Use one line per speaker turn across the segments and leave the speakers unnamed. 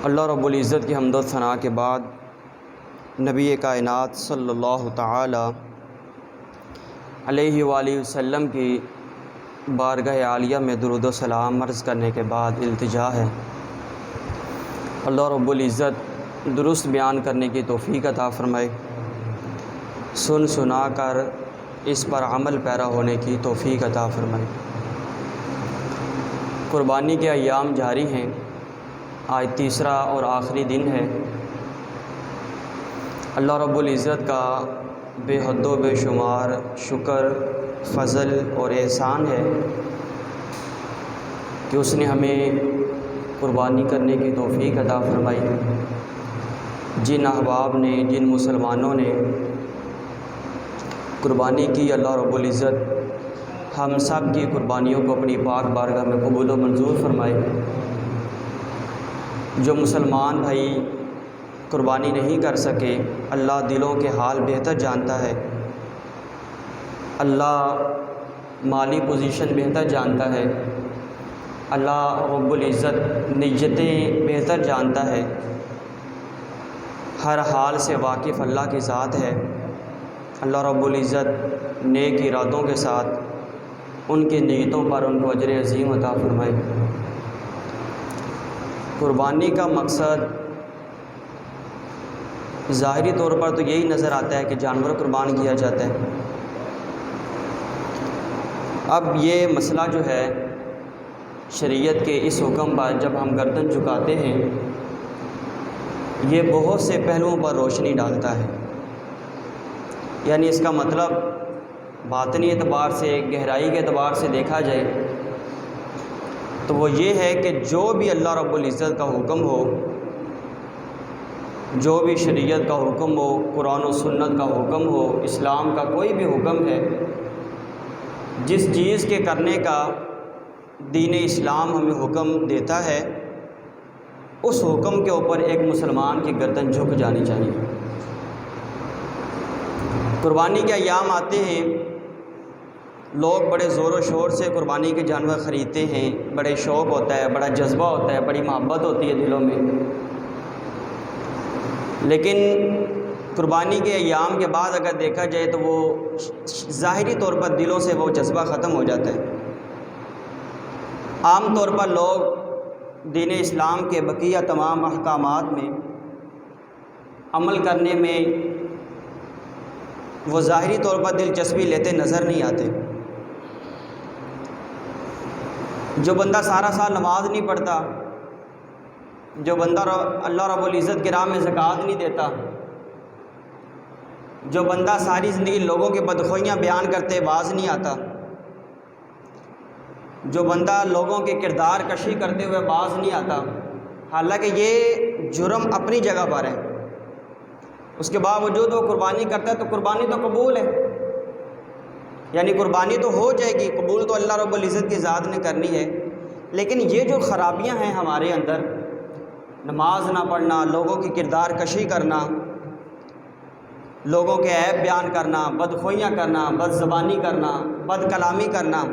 اللہ رب العزت کی حمد و ثناء کے بعد نبی کائنات صلی اللہ تعالی علیہ وآلہ وسلم کی بارگاہ عالیہ میں درود و سلام عرض کرنے کے بعد التجا ہے اللہ رب العزت درست بیان کرنے کی توفیق عطا فرمائے، سن سنا کر اس پر عمل پیرا ہونے کی توفیق عطا فرمائے۔ قربانی کے ایام جاری ہیں، آج تیسرا اور آخری دن ہے۔ اللہ رب العزت کا بے حد و بے شمار شکر، فضل اور احسان ہے کہ اس نے ہمیں قربانی کرنے کی توفیق عطا فرمائی۔ جن احباب نے، جن مسلمانوں نے قربانی کی، اللہ رب العزت ہم سب کی قربانیوں کو اپنی پاک بارگاہ میں قبول و منظور فرمائے۔ جو مسلمان بھائی قربانی نہیں کر سکے، اللہ دلوں کے حال بہتر جانتا ہے، اللہ مالی پوزیشن بہتر جانتا ہے، اللہ رب العزت نیتیں بہتر جانتا ہے، ہر حال سے واقف اللہ کی ذات ہے۔ اللہ رب العزت نیک ارادوں کے ساتھ ان کی نیتوں پر ان کو اجر عظیم عطا فرمائے۔ قربانی کا مقصد ظاہری طور پر تو یہی نظر آتا ہے کہ جانور قربان کیا جاتا ہے۔ اب یہ مسئلہ جو ہے شریعت کے اس حکم پر جب ہم گردن جھکاتے ہیں، یہ بہت سے پہلوؤں پر روشنی ڈالتا ہے۔ یعنی اس کا مطلب باطنی اعتبار سے، گہرائی کے اعتبار سے دیکھا جائے تو وہ یہ ہے کہ جو بھی اللہ رب العزت کا حکم ہو، جو بھی شریعت کا حکم ہو، قرآن و سنت کا حکم ہو، اسلام کا کوئی بھی حکم ہے، جس چیز کے کرنے کا دین اسلام ہمیں حکم دیتا ہے، اس حکم کے اوپر ایک مسلمان کی گردن جھک جانی چاہیے۔ قربانی کے ایام آتے ہیں، لوگ بڑے زور و شور سے قربانی کے جانور خریدتے ہیں، بڑے شوق ہوتا ہے، بڑا جذبہ ہوتا ہے، بڑی محبت ہوتی ہے دلوں میں، لیکن قربانی کے ایام کے بعد اگر دیکھا جائے تو وہ ظاہری طور پر دلوں سے وہ جذبہ ختم ہو جاتا ہے۔ عام طور پر لوگ دین اسلام کے بقیہ تمام احکامات میں عمل کرنے میں وہ ظاہری طور پر دلچسپی لیتے نظر نہیں آتے۔ جو بندہ سارا سال نماز نہیں پڑھتا، جو بندہ اللہ رب العزت کی راہ میں زکوٰۃ نہیں دیتا، جو بندہ ساری زندگی لوگوں کی بدخوئیاں بیان کرتے باز نہیں آتا، جو بندہ لوگوں کے کردار کشی کرتے ہوئے باز نہیں آتا، حالانکہ یہ جرم اپنی جگہ پر ہے، اس کے باوجود وہ قربانی کرتا ہے تو قربانی تو قبول ہے، یعنی قربانی تو ہو جائے گی، قبول تو اللہ رب العزت کی ذات نے کرنی ہے۔ لیکن یہ جو خرابیاں ہیں ہمارے اندر، نماز نہ پڑھنا، لوگوں کی کردار کشی کرنا، لوگوں کے عیب بیان کرنا، بدخوئیاں کرنا، بد زبانی کرنا، بد کلامی کرنا،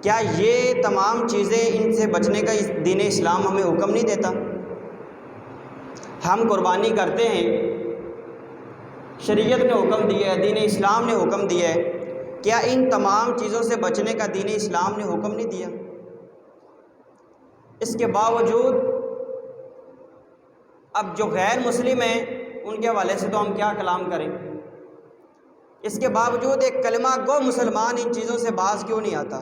کیا یہ تمام چیزیں ان سے بچنے کا دین اسلام ہمیں حکم نہیں دیتا؟ ہم قربانی کرتے ہیں، شریعت نے حکم دیا ہے، دین اسلام نے حکم دیا ہے، کیا ان تمام چیزوں سے بچنے کا دین اسلام نے حکم نہیں دیا؟ اس کے باوجود اب جو غیر مسلم ہیں ان کے حوالے سے تو ہم کیا کلام کریں، اس کے باوجود ایک کلمہ گو مسلمان ان چیزوں سے باز کیوں نہیں آتا؟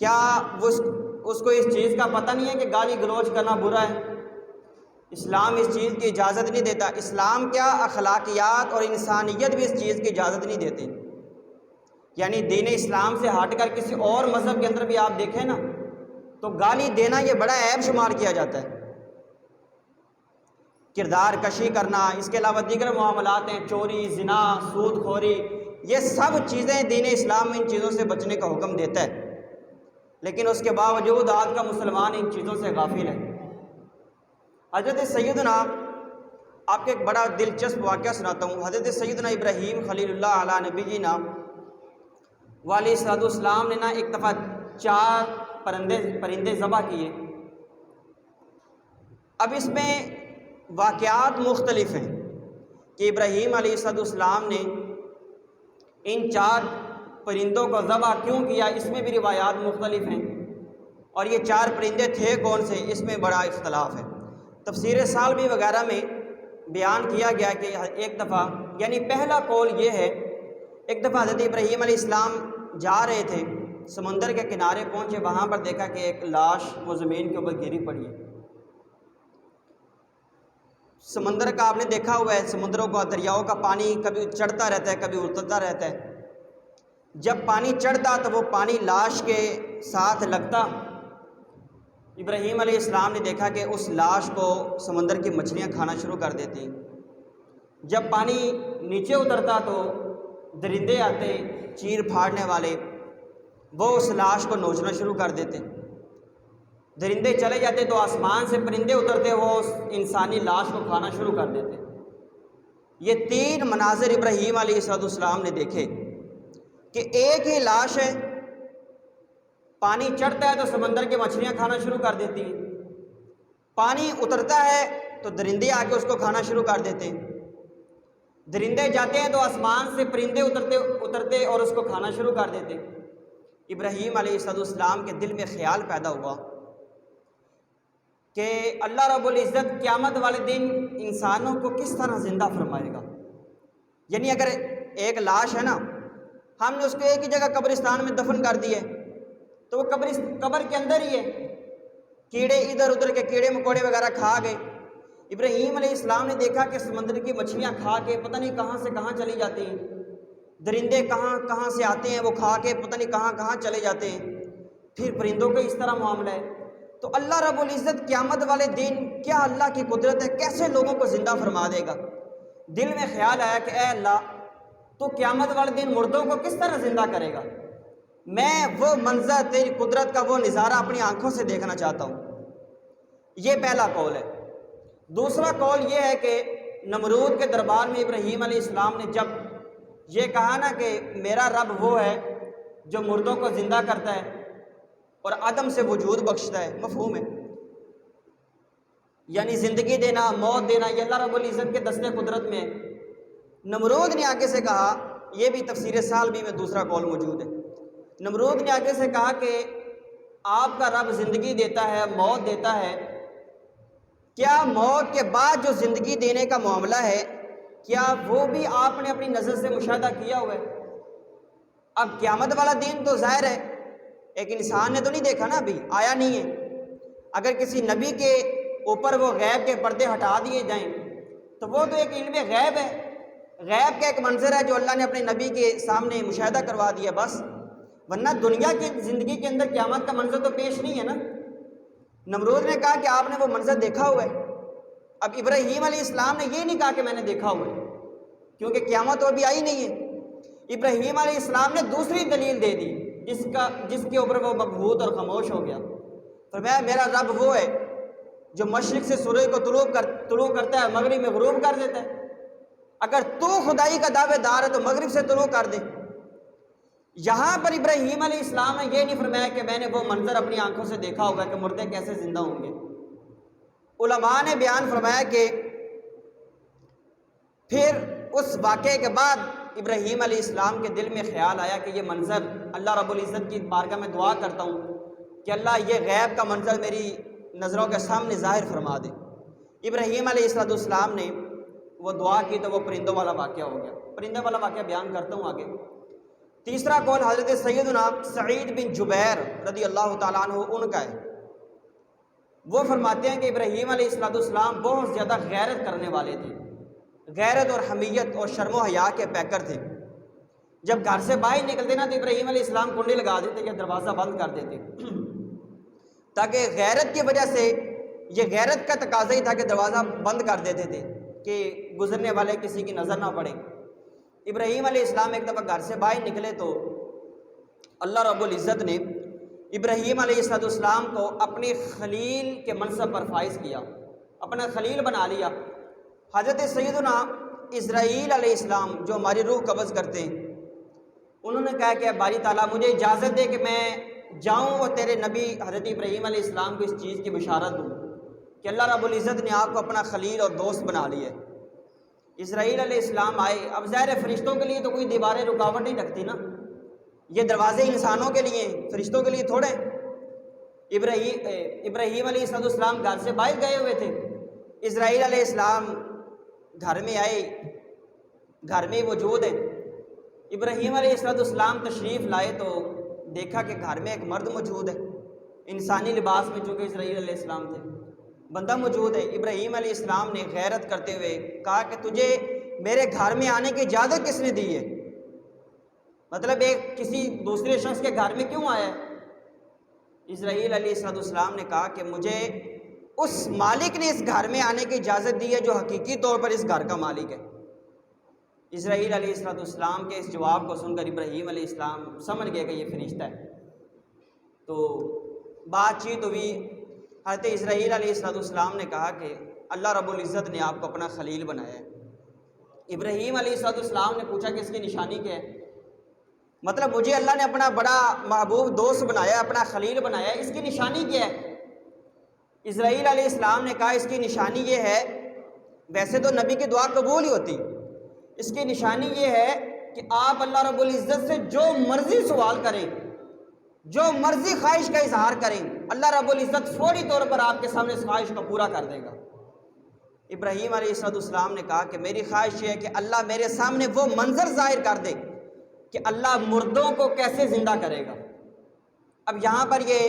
کیا اس کو اس چیز کا پتہ نہیں ہے کہ گالی گلوچ کرنا برا ہے؟ اسلام اس چیز کی اجازت نہیں دیتا۔ اسلام کیا، اخلاقیات اور انسانیت بھی اس چیز کی اجازت نہیں دیتی۔ یعنی دین اسلام سے ہٹ کر کسی اور مذہب کے اندر بھی آپ دیکھیں نا تو گالی دینا یہ بڑا عیب شمار کیا جاتا ہے، کردار کشی کرنا، اس کے علاوہ دیگر معاملات ہیں، چوری، زنا، سود خوری، یہ سب چیزیں دین اسلام ان چیزوں سے بچنے کا حکم دیتا ہے، لیکن اس کے باوجود آج کا مسلمان ان چیزوں سے غافل ہے۔ حضرت سیدنا، آپ کو ایک بڑا دلچسپ واقعہ سناتا ہوں۔ حضرت سیدنا ابراہیم خلیل اللہ علیہ نبینا علیہ الصلوۃ والسلام نے ایک دفعہ 4 پرندے ذبح کیے، اب اس میں واقعات مختلف ہیں کہ ابراہیم علیہ السلام نے ان 4 پرندوں کو ذبح کیوں کیا، اس میں بھی روایات مختلف ہیں، اور یہ 4 پرندے تھے کون سے، اس میں بڑا اختلاف ہے۔ تفسیر سالبی وغیرہ میں بیان کیا گیا کہ ایک دفعہ، یعنی پہلا قول یہ ہے، ایک دفعہ حضرت ابراہیم علیہ السلام جا رہے تھے، سمندر کے کنارے پہنچے، وہاں پر دیکھا کہ ایک لاش وہ زمین کے اوپر گری پڑی ہے۔ سمندر کا آپ نے دیکھا ہوا ہے، سمندروں کا، دریاؤں کا پانی کبھی چڑھتا رہتا ہے کبھی اترتا رہتا ہے۔ جب پانی چڑھتا تو وہ پانی لاش کے ساتھ لگتا۔ ابراہیم علیہ السلام نے دیکھا کہ اس لاش کو سمندر کی مچھلیاں کھانا شروع کر دیتی۔ جب پانی نیچے اترتا تو درندے آتے چیر پھاڑنے والے، وہ اس لاش کو نوچنا شروع کر دیتے۔ درندے چلے جاتے تو آسمان سے پرندے اترتے، وہ اس انسانی لاش کو کھانا شروع کر دیتے۔ یہ 3 مناظر ابراہیم علیہ السلام نے دیکھے کہ ایک ہی لاش ہے، پانی چڑھتا ہے تو سمندر کی مچھلیاں کھانا شروع کر دیتی ہیں، پانی اترتا ہے تو درندے آ کے اس کو کھانا شروع کر دیتے ہیں، درندے جاتے ہیں تو آسمان سے پرندے اترتے اور اس کو کھانا شروع کر دیتے۔ ابراہیم علیہ السلام کے دل میں خیال پیدا ہوا کہ اللہ رب العزت قیامت والے دن انسانوں کو کس طرح زندہ فرمائے گا۔ یعنی اگر ایک لاش ہے نا، ہم نے اس کو ایک ہی جگہ قبرستان میں دفن کر دیے تو وہ قبر کے اندر ہی ہے، کیڑے ادھر ادھر کے کیڑے مکوڑے وغیرہ کھا گئے۔ ابراہیم علیہ السلام نے دیکھا کہ سمندر کی مچھلیاں کھا کے پتہ نہیں کہاں سے کہاں چلی جاتی ہیں، درندے کہاں کہاں سے آتے ہیں، وہ کھا کے پتہ نہیں کہاں کہاں چلے جاتے ہیں، پھر پرندوں کا اس طرح معاملہ ہے۔ تو اللہ رب العزت قیامت والے دن کیا اللہ کی قدرت ہے، کیسے لوگوں کو زندہ فرما دے گا۔ دل میں خیال آیا کہ اے اللہ، تو قیامت والے دن مردوں کو کس طرح زندہ کرے گا، میں وہ منظر تیری قدرت کا، وہ نظارہ اپنی آنکھوں سے دیکھنا چاہتا ہوں۔ یہ پہلا قول ہے۔ دوسرا قول یہ ہے کہ نمرود کے دربار میں ابراہیم علیہ السلام نے جب یہ کہا نا کہ میرا رب وہ ہے جو مردوں کو زندہ کرتا ہے اور عدم سے وجود بخشتا ہے، مفہوم ہے، یعنی زندگی دینا، موت دینا، یہ اللہ رب العزت کے دستے قدرت میں ہے۔ نمرود نے آگے سے کہا، یہ بھی تفسیر سالبی میں دوسرا قول موجود ہے، نمرود نے آگے سے کہا کہ آپ کا رب زندگی دیتا ہے، موت دیتا ہے، کیا موت کے بعد جو زندگی دینے کا معاملہ ہے، کیا وہ بھی آپ نے اپنی نظر سے مشاہدہ کیا ہوا ہے؟ اب قیامت والا دن تو ظاہر ہے ایک انسان نے تو نہیں دیکھا نا، ابھی آیا نہیں ہے۔ اگر کسی نبی کے اوپر وہ غیب کے پردے ہٹا دیے جائیں تو وہ تو ایک علم غیب ہے، غیب کا ایک منظر ہے جو اللہ نے اپنے نبی کے سامنے مشاہدہ کروا دیا بس، ورنہ دنیا کی زندگی کے اندر قیامت کا منظر تو پیش نہیں ہے نا۔ نمرود نے کہا کہ آپ نے وہ منظر دیکھا ہوا ہے۔ اب ابراہیم علیہ السلام نے یہ نہیں کہا کہ میں نے دیکھا ہوا ہے، کیونکہ قیامت تو ابھی آئی نہیں ہے۔ ابراہیم علیہ السلام نے دوسری دلیل دے دی جس کے اوپر وہ مبہوت اور خاموش ہو گیا۔ فرمایا میرا رب وہ ہے جو مشرق سے سورج کو طلوع کرتا ہے، مغرب میں غروب کر دیتا ہے۔ اگر تو خدائی کا دعوے دار ہے تو مغرب سے طلوع کر دے۔ یہاں پر ابراہیم علیہ السلام نے یہ نہیں فرمایا کہ میں نے وہ منظر اپنی آنکھوں سے دیکھا ہوگا کہ مردے کیسے زندہ ہوں گے۔ علماء نے بیان فرمایا کہ پھر اس واقعے کے بعد ابراہیم علیہ السلام کے دل میں خیال آیا کہ یہ منظر اللہ رب العزت کی بارگاہ میں دعا کرتا ہوں کہ اللہ یہ غیب کا منظر میری نظروں کے سامنے ظاہر فرما دے۔ ابراہیم علیہ السلام نے وہ دعا کی تو وہ پرندوں والا واقعہ ہو گیا۔ پرندوں والا واقعہ بیان کرتا ہوں آگے۔ تیسرا قول حضرت سیدنا سعید بن جبیر رضی اللہ تعالیٰ عنہ ان کا ہے۔ وہ فرماتے ہیں کہ ابراہیم علیہ السلام بہت زیادہ غیرت کرنے والے تھے، غیرت اور حمیت اور شرم و حیا کے پیکر تھے۔ جب گھر سے باہر نکلتے نا تو ابراہیم علیہ السلام کنڈی لگا دیتے یا دروازہ بند کر دیتے، تاکہ غیرت کی وجہ سے، یہ غیرت کا تقاضا ہی تھا کہ دروازہ بند کر دیتے تھے کہ گزرنے والے کسی کی نظر نہ پڑے۔ ابراہیم علیہ السلام ایک دفعہ گھر سے باہر نکلے تو اللہ رب العزت نے ابراہیم علیہ السلام کو اپنے خلیل کے منصب پر فائز کیا، اپنا خلیل بنا لیا۔ حضرت سیدنا اسرائیل علیہ السلام جو ہماری روح قبض کرتے ہیں، انہوں نے کہا کہ باری تعالیٰ مجھے اجازت دے کہ میں جاؤں اور تیرے نبی حضرت ابراہیم علیہ السلام کو اس چیز کی بشارت دوں کہ اللہ رب العزت نے آپ کو اپنا خلیل اور دوست بنا لیا ہے۔ اسرائیل علیہ السلام آئے، اب ظاہر ہے فرشتوں کے لیے تو کوئی دیواریں رکاوٹ نہیں رکھتی نا، یہ دروازے انسانوں کے لیے ہیں، فرشتوں کے لیے تھوڑے۔ ابراہیم علیہ السلام گھر سے باہر گئے ہوئے تھے، اسرائیل علیہ السلام گھر میں آئے، گھر میں موجود ہیں۔ ابراہیم علیہ السلام تشریف لائے تو دیکھا کہ گھر میں ایک مرد موجود ہے، انسانی لباس میں، چونکہ اسرائیل علیہ السلام تھے، بندہ موجود ہے۔ ابراہیم علیہ السلام نے غیرت کرتے ہوئے کہا کہ تجھے میرے گھر میں آنے کی اجازت کس نے دی ہے؟ مطلب ایک کسی دوسرے شخص کے گھر میں کیوں آیا ہے؟ اسرائیل علیہ السلام نے کہا کہ مجھے اس مالک نے اس گھر میں آنے کی اجازت دی ہے جو حقیقی طور پر اس گھر کا مالک ہے۔ اسرائیل علیہ السلام کے اس جواب کو سن کر ابراہیم علیہ السلام سمجھ گئے کہ یہ فرشتہ ہے، تو بات چیت ہوئی۔ حضرت اسرائیل علیہ السلام نے کہا کہ اللہ رب العزت نے آپ کو اپنا خلیل بنایا ہے۔ ابراہیم علیہ السلام نے پوچھا کہ اس کی نشانی کیا ہے؟ مطلب مجھے اللہ نے اپنا بڑا محبوب دوست بنایا، اپنا خلیل بنایا، اس کی نشانی کیا ہے؟ اسرائیل علیہ السلام نے کہا اس کی نشانی یہ ہے، ویسے تو نبی کی دعا قبول ہی ہوتی، اس کی نشانی یہ ہے کہ آپ اللہ رب العزت سے جو مرضی سوال کریں، جو مرضی خواہش کا اظہار کریں، اللہ رب العزت فوری طور پر آپ کے سامنے اس خواہش کو پورا کر دے گا۔ ابراہیم علیہ السلام نے کہا کہ میری خواہش یہ ہے کہ اللہ میرے سامنے وہ منظر ظاہر کر دے کہ اللہ مردوں کو کیسے زندہ کرے گا۔ اب یہاں پر یہ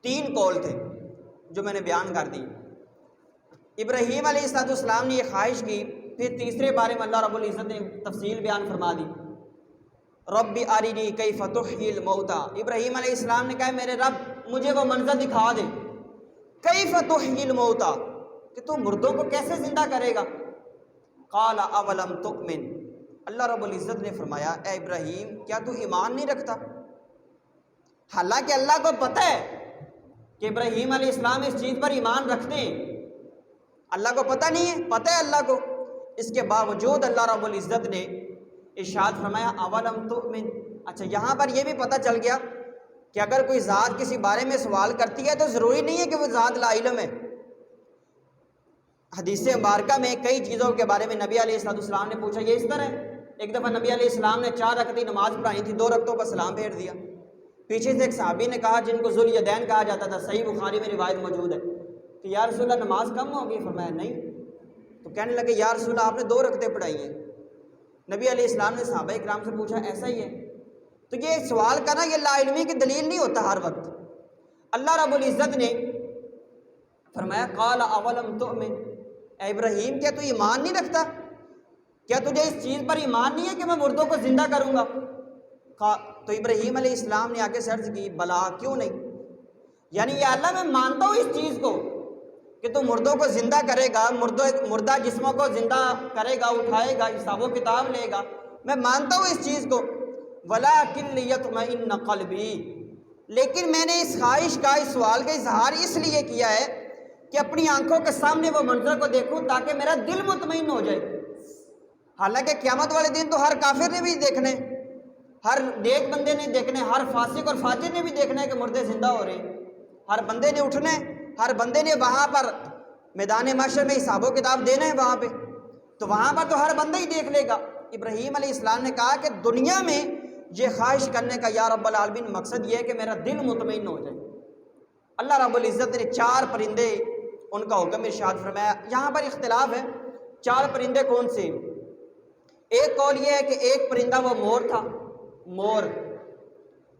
3 قول تھے جو میں نے بیان کر دی۔ ابراہیم علیہ السلام نے یہ خواہش کی، پھر تیسرے بارے میں اللہ رب العزت نے تفصیل بیان فرما دی، رب ارنی کیف تحیی الموتى۔ ابراہیم علیہ السلام نے کہا میرے رب مجھے وہ منظر دکھا دے، کیف تحیی الموتى، کہ تو مردوں کو کیسے زندہ کرے گا۔ قال اولم تؤمن، اللہ رب العزت نے فرمایا اے ابراہیم کیا تو ایمان نہیں رکھتا؟ حالانکہ اللہ کو پتہ ہے کہ ابراہیم علیہ السلام اس چیز پر ایمان رکھتے ہیں، اللہ کو پتہ نہیں ہے، پتہ ہے اللہ کو، اس کے باوجود اللہ رب العزت نے ارشاد فرمایا اولم تؤمن۔ اچھا یہاں پر یہ بھی پتہ چل گیا کہ اگر کوئی ذات کسی بارے میں سوال کرتی ہے تو ضروری نہیں ہے کہ وہ ذات لا علم ہے۔ حدیث مبارکہ میں کئی چیزوں کے بارے میں نبی علیہ السلام نے پوچھا، یہ اس طرح ہے۔ ایک دفعہ نبی علیہ السلام نے 4 رکعتی نماز پڑھانی تھی، 2 رکعتوں پر سلام پھیر دیا۔ پیچھے سے ایک صحابی نے کہا جن کو ذوالیدین کہا جاتا تھا، صحیح بخاری میں روایت موجود ہے، کہ یا رسول اللہ نماز کم ہوگی؟ فرمایا نہیں۔ تو کہنے لگے یا رسول اللہ آپ نے 2 رکعتیں پڑھائی ہیں۔ نبی علیہ السلام نے صحابہ اکرام سے پوچھا ایسا ہی ہے؟ تو یہ سوال کرنا یہ لا علمی کی دلیل نہیں ہوتا ہر وقت۔ اللہ رب العزت نے فرمایا قال اولم تؤمن، اے ابراہیم کیا تو ایمان نہیں رکھتا؟ کیا تجھے اس چیز پر ایمان نہیں ہے کہ میں مردوں کو زندہ کروں گا؟ تو ابراہیم علیہ السلام نے آگے سے عرض کی بلا کیوں نہیں، یعنی یا اللہ میں مانتا ہوں اس چیز کو کہ تو مردوں کو زندہ کرے گا، مردہ جسموں کو زندہ کرے گا، اٹھائے گا، حساب و کتاب لے گا، میں مانتا ہوں اس چیز کو، وَلَٰكِن لِيَطْمَئِنَّ قَلْبِي، لیکن میں نے اس خواہش کا، اس سوال کا اظہار اس لیے کیا ہے کہ اپنی آنکھوں کے سامنے وہ منظر کو دیکھوں تاکہ میرا دل مطمئن ہو جائے۔ حالانکہ قیامت والے دن تو ہر کافر نے بھی دیکھنے، ہر نیک بندے نے دیکھنے، ہر فاسق اور فاجر نے بھی دیکھنا ہے کہ مردے زندہ ہو رہے ہیں، ہر بندے نے اٹھنا ہے، ہر بندے نے وہاں پر میدان محشر میں حساب و کتاب دینا ہے وہاں پہ، تو وہاں پر تو ہر بندہ ہی دیکھ لے گا۔ ابراہیم علیہ السلام نے کہا کہ دنیا میں یہ خواہش کرنے کا یا رب العالمین مقصد یہ ہے کہ میرا دل مطمئن ہو جائے۔ اللہ رب العزت نے 4 پرندے ان کا حکم ارشاد فرمایا۔ یہاں پر اختلاف ہے 4 پرندے کون سے؟ ایک قول یہ ہے کہ ایک پرندہ وہ مور تھا، مور،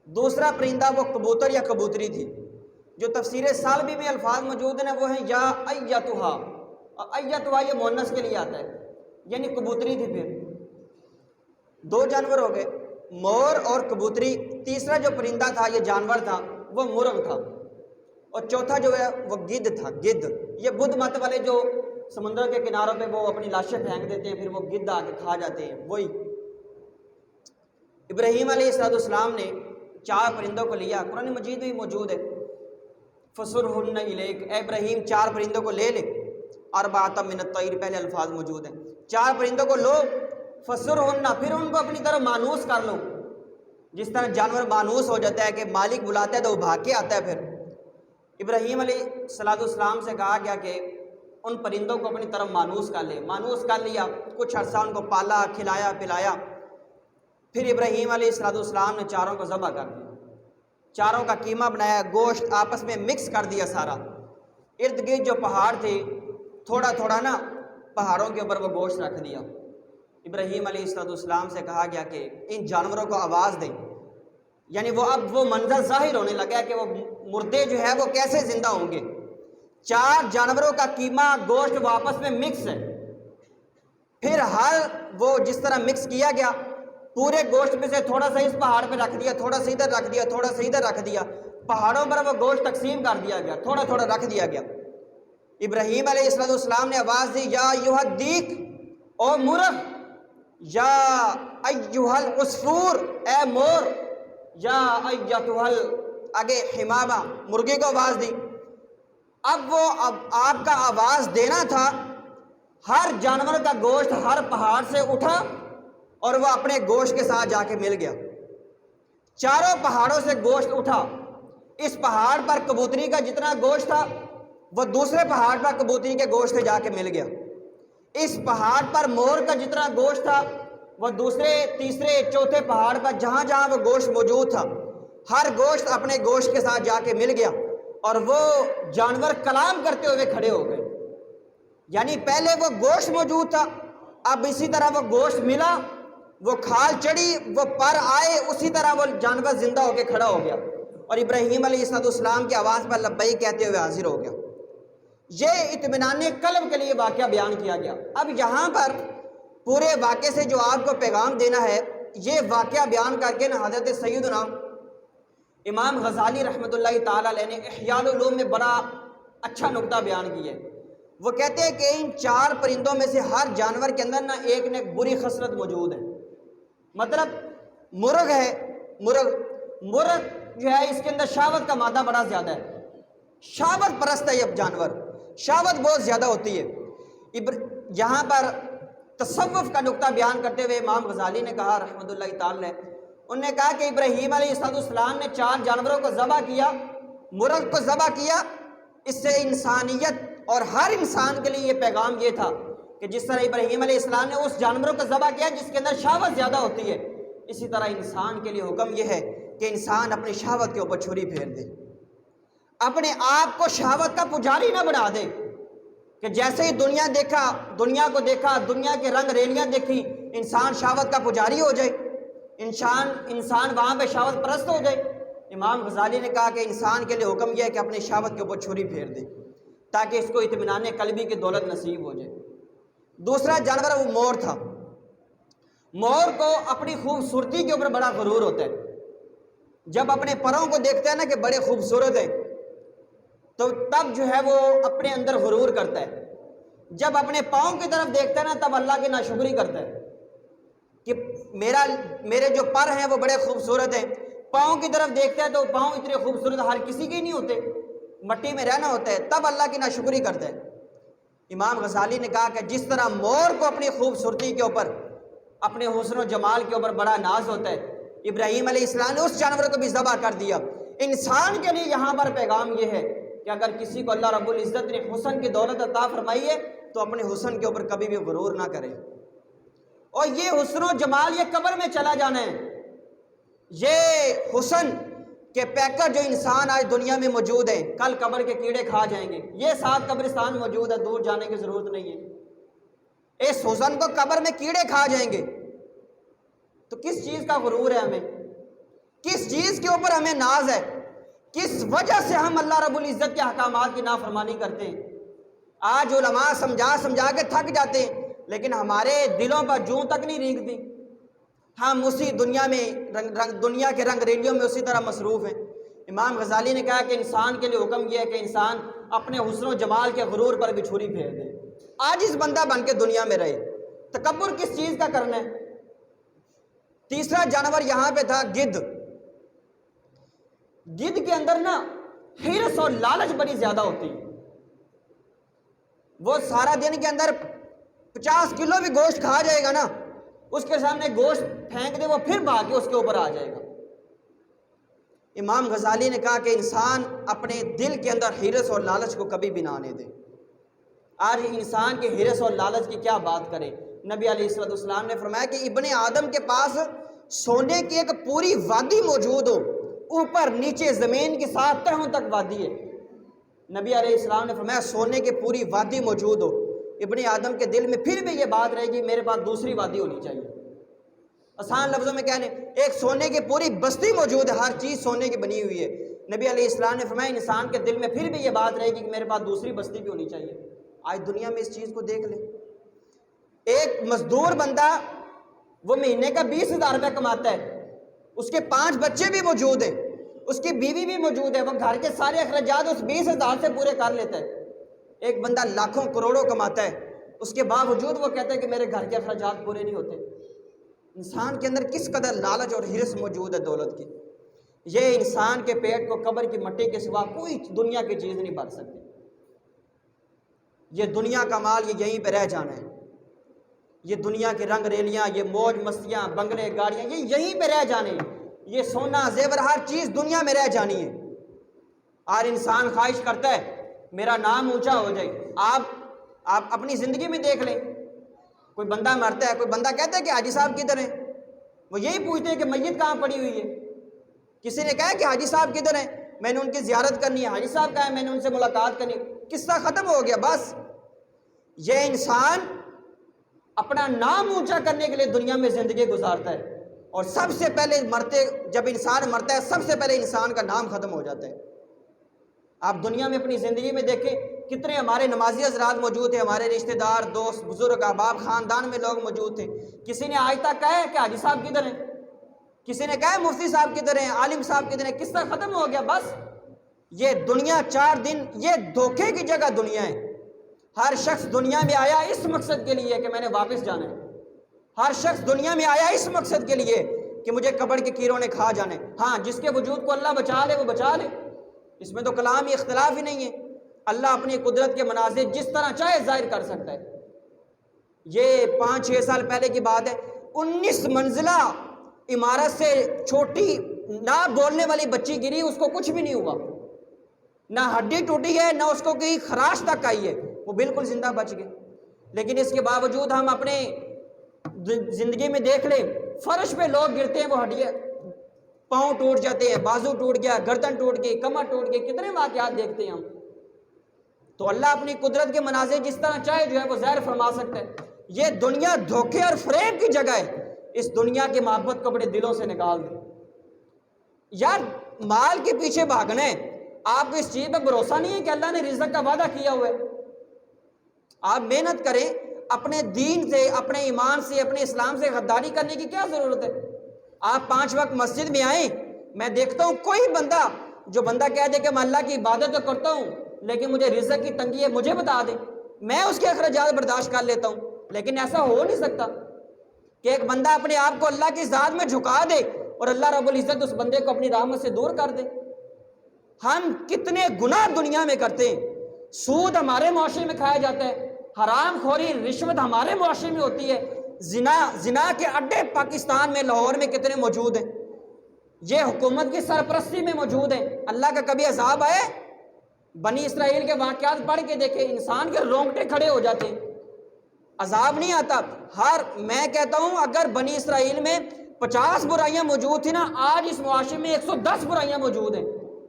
دوسرا پرندہ وہ کبوتر یا کبوتری تھی۔ جو تفسیر سالبی میں الفاظ موجود ہیں وہ ہیں یا ایتھا، اور ایتھا یہ مؤنث کے لیے آتا ہے، یعنی کبوتری تھی۔ پھر 2 جانور ہو گئے، مور اور کبوتری۔ تیسرا جو پرندہ تھا یہ جانور تھا وہ مرغ تھا، اور چوتھا جو ہے وہ گدھ تھا۔ گدھ یہ بدھ مت والے جو سمندر کے کناروں پہ وہ اپنی لاشیں پھینک دیتے ہیں، پھر وہ گدھ آ کے کھا جاتے ہیں، وہی۔ ابراہیم علیہ السلام نے 4 پرندوں کو لیا، قرآن مجید میں موجود ہے، فَصُرْهُنَّ إِلَيْكَ، اے ابراہیم 4 پرندوں کو لے لے، أَرْبَعَةً مِّنَ الطَّيْرِ پہلے الفاظ موجود ہیں، 4 پرندوں کو لو، فَصُرْهُنَّ پھر ان کو اپنی طرف مانوس کر لو، جس طرح جانور مانوس ہو جاتا ہے کہ مالک بلاتا ہے تو وہ بھاگ کے آتا ہے، پھر ابراہیم علیہ السلام سے کہا گیا کہ ان پرندوں کو اپنی طرف مانوس کر لے، مانوس کر لیا، کچھ عرصہ ان کو پالا، کھلایا پلایا، پھر ابراہیم علیہ السلام نے چاروں کو ذبح کر دیا، چاروں کا قیمہ بنایا، گوشت آپس میں مکس کر دیا سارا، ارد گرد جو پہاڑ تھے تھوڑا تھوڑا نا پہاڑوں کے اوپر وہ گوشت رکھ دیا۔ ابراہیم علیہ السلام سے کہا گیا کہ ان جانوروں کو آواز دیں، یعنی اب وہ منظر ظاہر ہونے لگا کہ وہ مردے جو ہے وہ کیسے زندہ ہوں گے۔ 4 جانوروں کا قیمہ گوشت وہ آپس میں مکس ہے، پھر وہ جس طرح مکس کیا گیا، پورے گوشت میں سے تھوڑا سا اس پہاڑ پہ رکھ دیا، تھوڑا سا ادھر رکھ دیا، تھوڑا سا ادھر رکھ دیا، پہاڑوں پر وہ گوشت تقسیم کر دیا گیا، تھوڑا تھوڑا رکھ دیا گیا۔ ابراہیم علیہ السلام نے آواز دی، یا ایھا الدیک، او مرغ، یا ایھا العصفور، اے مور، یا ایھا آگے حمامہ، مرغی کو آواز دی۔ اب آپ کا آواز دینا تھا، ہر جانور کا گوشت ہر پہاڑ سے اٹھا اور وہ اپنے گوشت کے ساتھ جا کے مل گیا۔ چاروں پہاڑوں سے گوشت اٹھا، اس پہاڑ پر کبوتری کا جتنا گوشت تھا وہ دوسرے پہاڑ پر کبوتری کے گوشت سے جا کے مل گیا، اس پہاڑ پر مور کا جتنا گوشت تھا وہ دوسرے تیسرے چوتھے پہاڑ پر جہاں جہاں وہ گوشت موجود تھا ہر گوشت اپنے گوشت کے ساتھ جا کے مل گیا، اور وہ جانور کلام کرتے ہوئے کھڑے ہو گئے۔ یعنی پہلے وہ گوشت موجود تھا، اب اسی طرح وہ گوشت ملا، وہ کھال چڑھی، وہ پر آئے، اسی طرح وہ جانور زندہ ہو کے کھڑا ہو گیا، اور ابراہیم علیہ السلام کی آواز پر لبیک کہتے ہوئے حاضر ہو گیا۔ یہ اطمینان قلب کے لیے واقعہ بیان کیا گیا۔ اب یہاں پر پورے واقعے سے جو آپ کو پیغام دینا ہے، یہ واقعہ بیان کر کے نا حضرت سیدنا امام غزالی رحمۃ اللہ تعالیٰ علیہ نے احیاء العلوم میں بڑا اچھا نقطہ بیان کیا ہے۔ وہ کہتے ہیں کہ ان 4 پرندوں میں سے ہر جانور کے اندر نا ایک نہ ایک بری خصلت موجود ہے۔ مطلب مرغ ہے، مرغ جو ہے اس کے اندر شہوت کا مادہ بڑا زیادہ ہے، شہوت پرست ہے، یہ جانور شہوت بہت زیادہ ہوتی ہے۔ یہاں پر تصوف کا نقطہ بیان کرتے ہوئے امام غزالی نے کہا رحمۃ اللہ تعالی، انہوں نے کہا کہ ابراہیم علیہ السلام نے 4 جانوروں کو ذبح کیا، مرغ کو ذبح کیا، اس سے انسانیت اور ہر انسان کے لیے یہ پیغام یہ تھا کہ جس طرح ابراہیم علیہ السلام نے اس جانوروں کو ذبح کیا جس کے اندر شہوت زیادہ ہوتی ہے، اسی طرح انسان کے لیے حکم یہ ہے کہ انسان اپنی شہوت کے اوپر چھری پھیر دے، اپنے آپ کو شہوت کا پجاری نہ بنا دے کہ جیسے ہی دنیا کو دیکھا، دنیا کے رنگ ریلیاں دیکھی، انسان شہوت کا پجاری ہو جائے، انسان وہاں پہ شہوت پرست ہو جائے۔ امام غزالی نے کہا کہ انسان کے لیے حکم یہ ہے کہ اپنی شہوت کے اوپر چھری پھیر دے تاکہ اس کو اطمینان قلبی کی دولت نصیب ہو جائے۔ دوسرا جانور وہ مور تھا۔ مور کو اپنی خوبصورتی کے اوپر بڑا غرور ہوتا ہے، جب اپنے پروں کو دیکھتا ہے نا کہ بڑے خوبصورت ہیں تو تب جو ہے وہ اپنے اندر غرور کرتا ہے، جب اپنے پاؤں کی طرف دیکھتا ہے نا تب اللہ کی ناشکری کرتا ہے کہ میرے جو پر ہیں وہ بڑے خوبصورت ہیں، پاؤں کی طرف دیکھتا ہے تو پاؤں اتنے خوبصورت ہر کسی کے نہیں ہوتے، مٹی میں رہنا ہوتا ہے، تب اللہ کی ناشکری کرتا ہے۔ امام غزالی نے کہا کہ جس طرح مور کو اپنی خوبصورتی کے اوپر، اپنے حسن و جمال کے اوپر بڑا ناز ہوتا ہے، ابراہیم علیہ السلام نے اس جانور کو بھی ذبح کر دیا۔ انسان کے لیے یہاں پر پیغام یہ ہے کہ اگر کسی کو اللہ رب العزت نے حسن کی دولت عطا فرمائی ہے تو اپنے حسن کے اوپر کبھی بھی غرور نہ کرے، اور یہ حسن و جمال یہ قبر میں چلا جانا ہے، یہ حسن کے پیکر جو انسان آج دنیا میں موجود ہیں کل قبر کے کیڑے کھا جائیں گے۔ یہ 7 قبرستان موجود ہے، دور جانے کی ضرورت نہیں ہے، اس حسن کو قبر میں کیڑے کھا جائیں گے، تو کس چیز کا غرور ہے ہمیں، کس چیز کے اوپر ہمیں ناز ہے، کس وجہ سے ہم اللہ رب العزت کے احکامات کی نافرمانی کرتے ہیں۔ آج علماء سمجھا کے تھک جاتے ہیں لیکن ہمارے دلوں پر جوں تک نہیں رینگتی، ہم اسی دنیا میں دنیا کے رنگ ریلیوں میں اسی طرح مصروف ہیں۔ امام غزالی نے کہا کہ انسان کے لیے حکم یہ ہے کہ انسان اپنے حسن و جمال کے غرور پر بھی چھری پھیر دے، عاجز بندہ بن کے دنیا میں رہے، تکبر کس چیز کا کرنا ہے۔ تیسرا جانور یہاں پہ تھا گدھ۔ گدھ کے اندر نا حرص اور لالچ بڑی زیادہ ہوتی ہے، وہ سارا دن کے اندر 50 کلو بھی گوشت کھا جائے گا نا، اس کے سامنے گوشت پھینک دے وہ پھر بھاگ کے اس کے اوپر آ جائے گا۔ امام غزالی نے کہا کہ انسان اپنے دل کے اندر حرص اور لالچ کو کبھی بھی نہ آنے دے۔ آج انسان کے حرص اور لالچ کی کیا بات کریں۔ نبی علیہ السلام نے فرمایا کہ ابن آدم کے پاس سونے کی ایک پوری وادی موجود ہو، اوپر نیچے زمین کی 7 تہوں تک وادی ہے۔ نبی علیہ السلام نے فرمایا سونے کی پوری وادی موجود ہو، ابن آدم کے دل میں پھر بھی یہ بات رہے گی میرے پاس دوسری وادی ہونی چاہیے۔ آسان لفظوں میں کہنے ایک سونے کی پوری بستی موجود ہے، ہر چیز سونے کی بنی ہوئی ہے۔ نبی علیہ السلام نے فرمایا انسان کے دل میں پھر بھی یہ بات رہے گی کہ میرے پاس دوسری بستی بھی ہونی چاہیے۔ آج دنیا میں اس چیز کو دیکھ لیں، ایک مزدور بندہ وہ مہینے کا 20,000 روپے کماتا ہے، اس کے 5 بچے بھی موجود ہیں، اس کی بیوی بھی موجود ہے، وہ گھر کے سارے اخراجات اس 20,000 سے پورے کر لیتا ہے۔ ایک بندہ لاکھوں کروڑوں کماتا ہے، اس کے باوجود وہ کہتا ہے کہ میرے گھر کے اخراجات پورے نہیں ہوتے۔ انسان کے اندر کس قدر لالچ اور حرص موجود ہے دولت کی، یہ انسان کے پیٹ کو قبر کی مٹی کے سوا کوئی دنیا کی چیز نہیں بھر سکتی۔ یہ دنیا کا مال یہ یہیں پہ رہ جانا ہے، یہ دنیا کے رنگ ریلیاں، یہ موج مستیاں، بنگلے گاڑیاں، یہ یہیں پہ رہ جانے ہیں، یہ سونا زیور ہر چیز دنیا میں رہ جانی ہے۔ اور انسان خواہش کرتا ہے میرا نام اونچا ہو جائے۔ آپ اپنی زندگی میں دیکھ لیں، کوئی بندہ مرتا ہے، کوئی بندہ کہتا ہے کہ حاجی صاحب کدھر ہیں، وہ یہی پوچھتے ہیں کہ میت کہاں پڑی ہوئی ہے۔ کسی نے کہا کہ حاجی صاحب کدھر ہیں، میں نے ان کی زیارت کرنی ہے، حاجی صاحب کہا ہے میں نے ان سے ملاقات کرنی ہے، قصہ ختم ہو گیا بس۔ یہ انسان اپنا نام اونچا کرنے کے لیے دنیا میں زندگی گزارتا ہے، اور سب سے پہلے جب انسان مرتا ہے سب سے پہلے انسان کا نام ختم ہو جاتا ہے۔ آپ دنیا میں اپنی زندگی میں دیکھیں کتنے ہمارے نمازی حضرات موجود ہیں، ہمارے رشتہ دار، دوست، بزرگ، احباب، خاندان میں لوگ موجود تھے۔ کسی نے آج تک کہا ہے کہ حاجی صاحب کدھر ہیں، کسی نے کہا ہے مفتی صاحب کدھر ہیں، عالم صاحب کدھر ہیں، قصہ ختم ہو گیا بس۔ یہ دنیا 4 دن، یہ دھوکے کی جگہ دنیا ہے۔ ہر شخص دنیا میں آیا اس مقصد کے لیے کہ میں نے واپس جانا ہے، ہر شخص دنیا میں آیا اس مقصد کے لیے کہ مجھے قبر کے کیڑوں نے کھا جانا ہے۔ ہاں جس کے وجود کو اللہ بچا لے وہ بچا لے، اس میں تو کلام اختلاف ہی نہیں ہے۔ اللہ اپنی قدرت کے مناظر جس طرح چاہے ظاہر کر سکتا ہے۔ یہ 5-6 سال پہلے کی بات ہے، 19 منزلہ عمارت سے چھوٹی نہ بولنے والی بچی گری، اس کو کچھ بھی نہیں ہوا، نہ ہڈی ٹوٹی ہے، نہ اس کو کوئی خراش تک آئی ہے، وہ بالکل زندہ بچ گئے۔ لیکن اس کے باوجود ہم اپنے زندگی میں دیکھ لیں، فرش پہ لوگ گرتے ہیں، وہ ہڈیاں پاؤں ٹوٹ جاتے ہیں، بازو ٹوٹ گیا، گردن ٹوٹ گئی، کمر ٹوٹ گئی، کتنے واقعات دیکھتے ہیں ہم۔ تو اللہ اپنی قدرت کے مناظر جس طرح چاہے جو ہے وہ ظاہر فرما سکتا ہے۔ یہ دنیا دھوکے اور فریب کی جگہ ہے، اس دنیا کی محبت کو اپنے دلوں سے نکال دیں۔ یار مال کے پیچھے بھاگنا ہے، آپ کو اس چیز پہ بھروسہ نہیں ہے کہ اللہ نے رزق کا وعدہ کیا ہوا ہے؟ آپ محنت کریں، اپنے دین سے، اپنے ایمان سے، اپنے اسلام سے غداری کرنے کی کیا ضرورت ہے؟ آپ 5 وقت مسجد میں آئیں، میں دیکھتا ہوں کوئی بندہ جو بندہ کہہ دے کہ میں اللہ کی عبادت تو کرتا ہوں لیکن مجھے رزق کی تنگی ہے، مجھے بتا دے، میں اس کے اخراجات برداشت کر لیتا ہوں۔ لیکن ایسا ہو نہیں سکتا کہ ایک بندہ اپنے آپ کو اللہ کی ذات میں جھکا دے اور اللہ رب العزت اس بندے کو اپنی رحمت سے دور کر دے۔ ہم کتنے گناہ دنیا میں کرتے ہیں، سود ہمارے معاشرے میں کھایا جاتا ہے، حرام خوری، رشوت ہمارے معاشرے میں ہوتی ہے، زنا کے اڈے پاکستان میں، لاہور میں کتنے موجود ہیں، یہ حکومت کی سرپرستی میں موجود ہیں۔ اللہ کا کبھی عذاب آئے؟ بنی اسرائیل کے واقعات پڑھ کے دیکھیں، انسان کے رونگٹے کھڑے ہو جاتے ہیں، عذاب نہیں آتا۔ میں کہتا ہوں اگر بنی اسرائیل میں 50 برائیاں موجود تھیں نا، آج اس معاشرے میں 110 برائیاں موجود ہیں،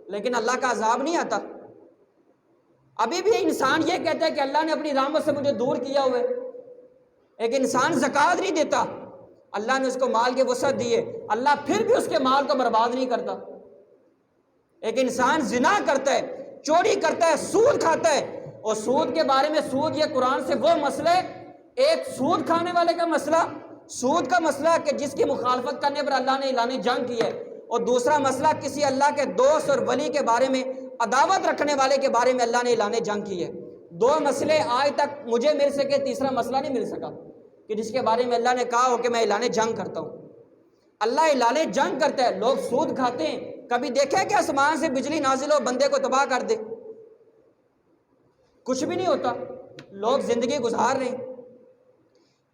لیکن اللہ کا عذاب نہیں آتا۔ ابھی بھی انسان یہ کہتا ہے کہ اللہ نے اپنی رحمت سے مجھے دور کیا ہوا ہے۔ ایک انسان زکوٰۃ نہیں دیتا، اللہ نے اس کو مال کی وسعت دی ہے، اللہ پھر بھی اس کے مال کو برباد نہیں کرتا۔ ایک انسان زنا کرتا ہے، چوری کرتا ہے، سود کھاتا ہے، اور سود کے بارے میں سود یہ قرآن سے وہ مسئلہ ہے، ایک سود کھانے والے کا مسئلہ، سود کا مسئلہ کہ جس کی مخالفت کرنے پر اللہ نے اعلان جنگ کی ہے، اور دوسرا مسئلہ کسی اللہ کے دوست اور ولی کے بارے میں، عداوت رکھنے والے کے بارے میں اللہ نے اعلان جنگ کی ہے۔ 2 مسئلے آج تک مجھے مل سکے، تیسرا مسئلہ نہیں مل سکا کہ جس کے بارے میں اللہ نے کہا ہو کہ میں اعلان جنگ کرتا ہوں۔ اللہ اعلان جنگ کرتا ہے، لوگ سود کھاتے ہیں۔ کبھی دیکھا کہ آسمان سے بجلی نازل ہو بندے کو تباہ کر دے؟ کچھ بھی نہیں ہوتا، لوگ زندگی گزار رہے ہیں۔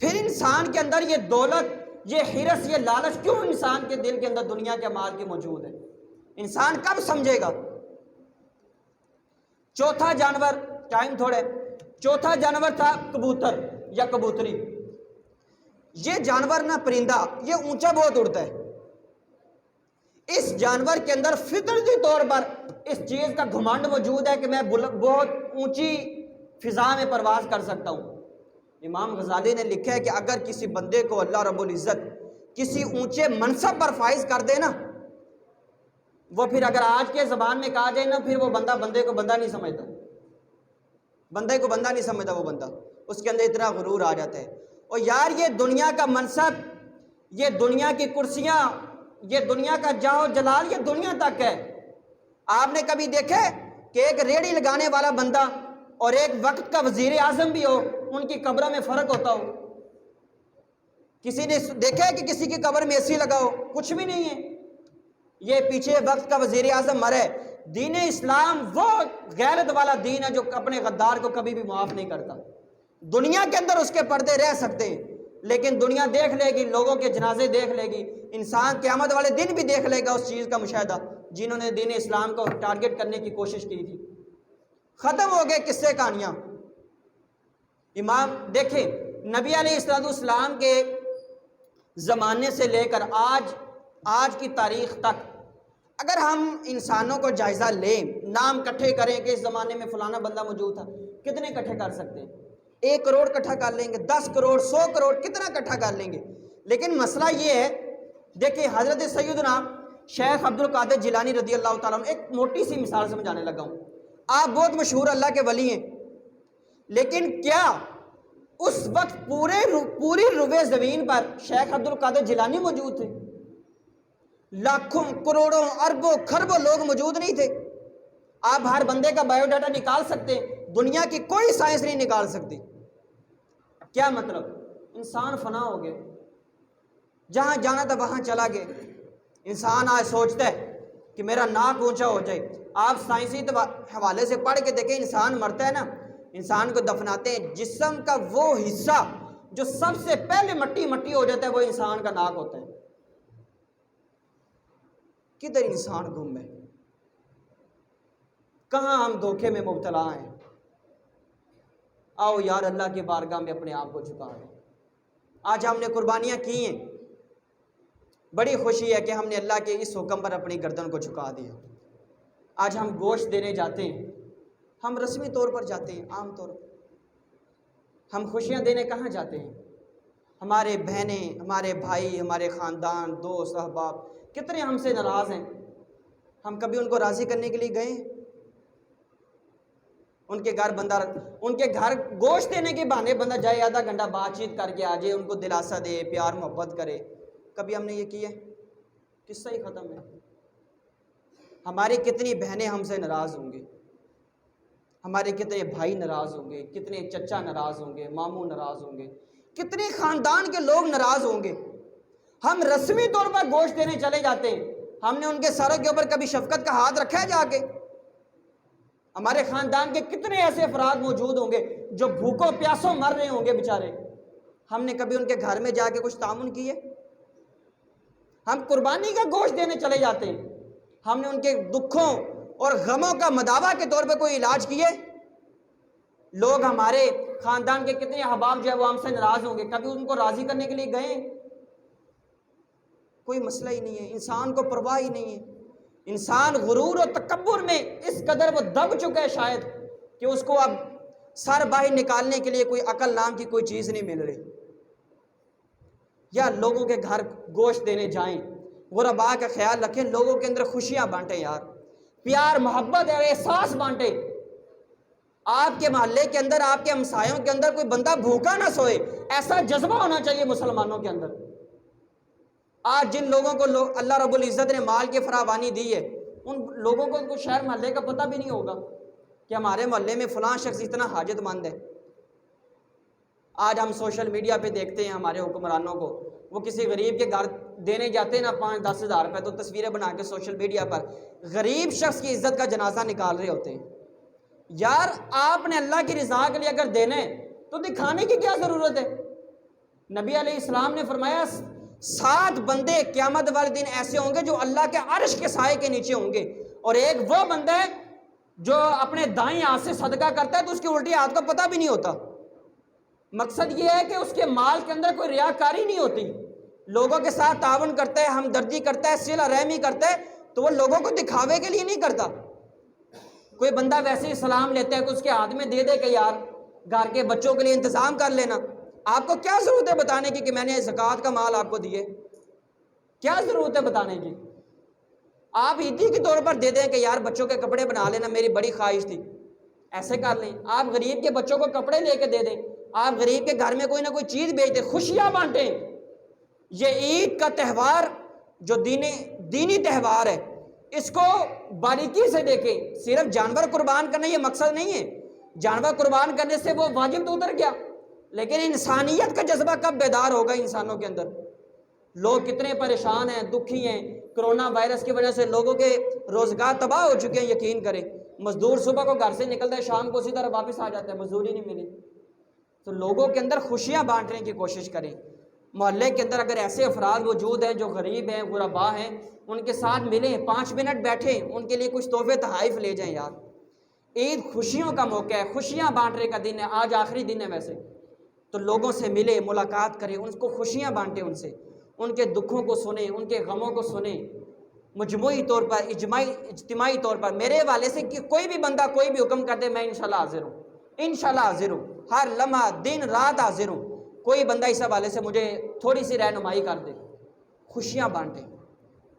پھر انسان کے اندر یہ دولت، یہ حرص، یہ لالچ کیوں انسان کے دل کے اندر دنیا کے مال کی موجود ہے؟ انسان کب سمجھے گا؟ چوتھا جانور، ٹائم تھوڑے، چوتھا جانور تھا کبوتر یا کبوتری۔ یہ جانور نہ پرندہ، یہ اونچا بہت اڑتا ہے۔ اس جانور کے اندر فطرتی طور پر اس چیز کا گھمنڈ موجود ہے کہ میں بہت اونچی فضا میں پرواز کر سکتا ہوں۔ امام غزالی نے لکھا ہے کہ اگر کسی بندے کو اللہ رب العزت کسی اونچے منصب پر فائز کر دے نا، وہ پھر اگر آج کے زبان میں کہا جائے نا، پھر وہ بندہ بندے کو بندہ نہیں سمجھتا، بندے کو بندہ نہیں سمجھتا، وہ بندہ اس کے اندر اتنا غرور آ جاتا ہے۔ اور یار یہ دنیا کا منصب، یہ دنیا کی کرسیاں، یہ دنیا کا جاہ و جلال، یہ دنیا تک ہے۔ آپ نے کبھی دیکھے کہ ایک ریڑھی لگانے والا بندہ اور ایک وقت کا وزیر اعظم بھی ہو، ان کی قبروں میں فرق ہوتا ہو؟ کسی نے دیکھا ہے کہ کسی کی قبر میں اے سی لگا ہو؟ کچھ بھی نہیں ہے۔ یہ پیچھے وقت کا وزیر اعظم مرے۔ دین اسلام وہ غیرت والا دین ہے جو اپنے غدار کو کبھی بھی معاف نہیں کرتا۔ دنیا کے اندر اس کے پردے رہ سکتے ہیں، لیکن دنیا دیکھ لے گی، لوگوں کے جنازے دیکھ لے گی، انسان قیامت والے دن بھی دیکھ لے گا اس چیز کا مشاہدہ جنہوں نے دین اسلام کو ٹارگٹ کرنے کی کوشش کی تھی۔ ختم ہو گئے قصے کہانیاں۔ امام دیکھیں، نبی علیہ السلام کے زمانے سے لے کر آج کی تاریخ تک اگر ہم انسانوں کو جائزہ لیں، نام اکٹھے کریں کہ اس زمانے میں فلانا بندہ موجود تھا، کتنے اکٹھے کر سکتے ہیں؟ 1 کروڑ اکٹھا کر لیں گے، 10 کروڑ، 100 کروڑ، کتنا اکٹھا کر لیں گے؟ لیکن مسئلہ یہ ہے، دیکھیں حضرت سیدنا شیخ عبد القادر جیلانی رضی اللہ تعالیٰ عنہ، ایک موٹی سی مثال سمجھانے لگا ہوں۔ آپ بہت مشہور اللہ کے ولی ہیں، لیکن کیا اس وقت پوری روئے زمین پر شیخ عبد القادر جیلانی موجود تھے؟ لاکھوں، کروڑوں، اربوں، کھربوں لوگ موجود نہیں تھے؟ آپ ہر بندے کا بایو ڈاٹا نکال سکتے ہیں، دنیا کی کوئی سائنس نہیں نکال سکتی۔ کیا مطلب؟ انسان فنا ہو گئے، جہاں جانا تھا وہاں چلا گئے۔ انسان آج سوچتا ہے کہ میرا ناک اونچا ہو جائے۔ آپ سائنسی حوالے سے پڑھ کے دیکھیں، انسان مرتا ہے نا، انسان کو دفناتے ہیں، جسم کا وہ حصہ جو سب سے پہلے مٹی ہو جاتا ہے وہ انسان کا ناک ہوتا ہے۔ کدھر انسان گم ہے؟ کہاں ہم دھوکے میں مبتلا ہیں؟ آؤ یار اللہ کی بارگاہ میں اپنے آپ کو جھکا دیں۔ آج ہم نے قربانیاں کی ہیں، بڑی خوشی ہے کہ ہم نے اللہ کے اس حکم پر اپنی گردن کو جھکا دیا۔ آج ہم گوشت دینے جاتے ہیں، ہم رسمی طور پر جاتے ہیں، عام طور پر ہم خوشیاں دینے کہاں جاتے ہیں؟ ہمارے بہنیں، ہمارے بھائی، ہمارے خاندان، دوست، احباب کتنے ہم سے ناراض ہیں، ہم کبھی ان کو راضی کرنے کے لیے گئے؟ ان کے گھر گوشت دینے کے بہانے بندہ جائے، آدھا گھنٹہ بات چیت کر کے آ جائے، ان کو دلاسا دے، پیار محبت کرے، کبھی ہم نے یہ کیا؟ قصہ ہی ختم ہے۔ ہماری کتنی بہنیں ہم سے ناراض ہوں گے، ہمارے کتنے بھائی ناراض ہوں گے، کتنے چچا ناراض ہوں گے، ماموں ناراض ہوں گے، کتنے خاندان کے لوگ ناراض ہوں گے۔ ہم رسمی طور پر گوشت دینے چلے جاتے ہیں، ہم نے ان کے سروں کے اوپر کبھی شفقت کا ہاتھ رکھا ہے جا کے؟ ہمارے خاندان کے کتنے ایسے افراد موجود ہوں گے جو بھوکوں پیاسوں مر رہے ہوں گے بیچارے، ہم نے کبھی ان کے گھر میں جا کے کچھ تعاون کیے؟ ہم قربانی کا گوشت دینے چلے جاتے ہیں، ہم نے ان کے دکھوں اور غموں کا مداوا کے طور پہ کوئی علاج کیے؟ لوگ ہمارے خاندان کے کتنے احباب جو ہے وہ ہم سے ناراض ہوں گے، کبھی ان کو راضی کرنے کے لیے گئے؟ کوئی مسئلہ ہی نہیں ہے، انسان کو پرواہ ہی نہیں ہے۔ انسان غرور و تکبر میں اس قدر وہ دب چکا ہے شاید کہ اس کو اب سر باہر نکالنے کے لیے کوئی عقل نام کی کوئی چیز نہیں مل رہی۔ یا لوگوں کے گھر گوشت دینے جائیں، غرباء کا خیال رکھیں، لوگوں کے اندر خوشیاں بانٹیں، یار پیار محبت اور احساس بانٹیں۔ آپ کے محلے کے اندر، آپ کے ہمسایوں کے اندر کوئی بندہ بھوکا نہ سوئے، ایسا جذبہ ہونا چاہیے مسلمانوں کے اندر۔ آج جن لوگوں کو اللہ رب العزت نے مال کی فراوانی دی ہے، ان لوگوں کو شہر محلے کا پتہ بھی نہیں ہوگا کہ ہمارے محلے میں فلاں شخص اتنا حاجت مند ہے۔ آج ہم سوشل میڈیا پہ دیکھتے ہیں ہمارے حکمرانوں کو، وہ کسی غریب کے گھر دینے جاتے ہیں نا 5-10 ہزار روپے، تو تصویریں بنا کے سوشل میڈیا پر غریب شخص کی عزت کا جنازہ نکال رہے ہوتے ہیں۔ یار آپ نے اللہ کی رضا کے لیے اگر دینا ہے تو دکھانے کی کیا ضرورت ہے؟ نبی علیہ السلام نے فرمایا 7 بندے قیامت والے دن ایسے ہوں گے جو اللہ کے عرش کے سائے کے نیچے ہوں گے، اور ایک وہ بندہ ہے جو اپنے دائیں ہاتھ سے صدقہ کرتا ہے تو اس کے الٹے ہاتھ کو پتہ بھی نہیں ہوتا۔ مقصد یہ ہے کہ اس کے مال کے اندر کوئی ریاکاری نہیں ہوتی، لوگوں کے ساتھ تعاون کرتا ہے، ہمدردی کرتا ہے، صلہ رحمی کرتا ہے، تو وہ لوگوں کو دکھاوے کے لیے نہیں کرتا۔ کوئی بندہ ویسے ہی سلام لیتا ہے کہ اس کے ہاتھ میں دے دے کہ یار گھر کے بچوں کے لیے انتظام کر لینا، آپ کو کیا ضرورت ہے بتانے کی کہ میں نے زکوٰۃ کا مال آپ کو دیے؟ کیا ضرورت ہے بتانے کی؟ آپ عیدی کے طور پر دے دیں کہ یار بچوں کے کپڑے بنا لینا، میری بڑی خواہش تھی، ایسے کر لیں۔ آپ غریب کے بچوں کو کپڑے لے کے دے دیں، آپ غریب کے گھر میں کوئی نہ کوئی چیز بیچ دیں، خوشیاں بانٹیں۔ یہ عید کا تہوار جو دینی تہوار ہے، اس کو باریکی سے دیکھیں۔ صرف جانور قربان کرنا یہ مقصد نہیں ہے، جانور قربان کرنے سے وہ واجب تو اتر گیا، لیکن انسانیت کا جذبہ کب بیدار ہوگا انسانوں کے اندر؟ لوگ کتنے پریشان ہیں، دکھی ہیں، کرونا وائرس کی وجہ سے لوگوں کے روزگار تباہ ہو چکے ہیں۔ یقین کریں، مزدور صبح کو گھر سے نکلتا ہے، شام کو اسی طرح واپس آ جاتا ہے، مزدوری نہیں ملی۔ تو لوگوں کے اندر خوشیاں بانٹنے کی کوشش کریں۔ محلے کے اندر اگر ایسے افراد موجود ہیں جو غریب ہیں، غربا ہیں، ان کے ساتھ ملیں، 5 منٹ بیٹھیں، ان کے لیے کچھ تحفے تحائف لے جائیں۔ یار عید خوشیوں کا موقع ہے، خوشیاں بانٹنے کا دن ہے، آج آخری دن ہے ویسے، تو لوگوں سے ملیں، ملاقات کریں، ان کو خوشیاں بانٹیں، ان سے ان کے دکھوں کو سنیں، ان کے غموں کو سنیں۔ مجموعی طور پر، اجتماعی طور پر میرے حوالے سے کہ کوئی بھی بندہ کوئی بھی حکم کر دے، میں انشاءاللہ حاضر ہوں، انشاءاللہ حاضر ہوں، ہر لمحہ دن رات حاضر ہوں۔ کوئی بندہ اس حوالے سے مجھے تھوڑی سی رہنمائی کر دے۔ خوشیاں بانٹیں،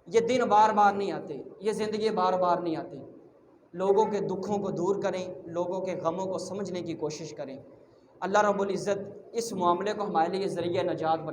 یہ دن بار بار نہیں آتے، یہ زندگی بار بار نہیں آتی۔ لوگوں کے دکھوں کو دور کریں، لوگوں کے غموں کو سمجھنے کی کوشش کریں۔ اللہ رب العزت اس معاملے کو ہمارے لیے ذریعہ نجات بنائے۔